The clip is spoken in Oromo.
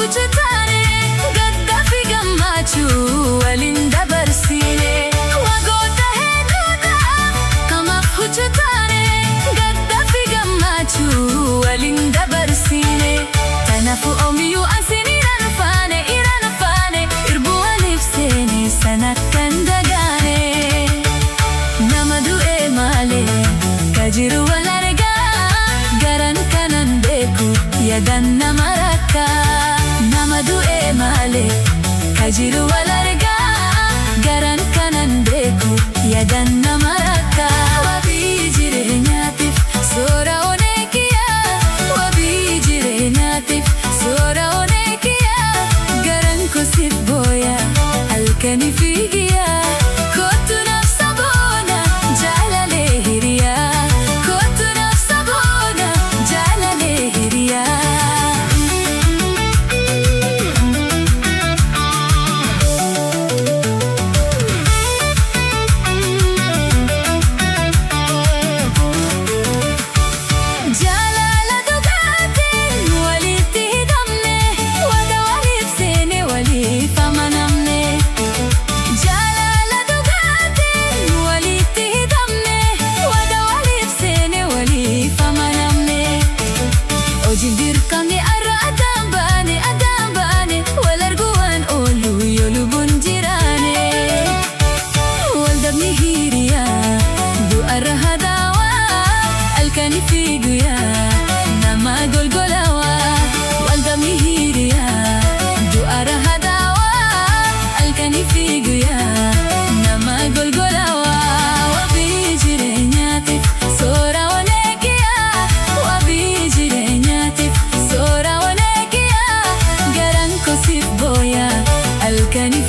kuch taane gadda fi gammachu walinda barsine wagoota hedduudha kamaaf kuch taane gadda fi gammachu walinda barsine tanafu omiyu asini iraan faane irbu waliif seene sanakkan dagaane nama du'e malee kajiru wal argaa garan kanan beeku yadan nama rakkaa nama du'e malee kajiru wal argaa garan kanan beeku yadan nama rakkaa wabii jireenyaatiif soora onee kiyyaa wabii jireenyaatiif soora onee kiyyaa garan kosiif booya halkanii fiigiyaa kootu naaf saboona jaalalee hiriyaa kootu naaf saboona jaalalee hiriyaa. Jaalala dhugaatiin walitti hidhamne wada waliif seene waliif amanamne jaalala dhugaatiin walitti hidhamne wada waliif seene waliif amanamne hojiin dirqamne arra addaan baane wal arguun oolu yoo lubbuun jiraane waldhabni hiriyaa du'arra hadaawaa halkanii fi guyyaa nama golgolawaa waldhabni hiriyaa du'arra hadaawaa halkanii fi guyyaa nama golgolawaa wabii jireenyaatiif soora onee kiyyaa wabii jireenyaatiif soora onee kiyyaa garan kosiif booya halkanii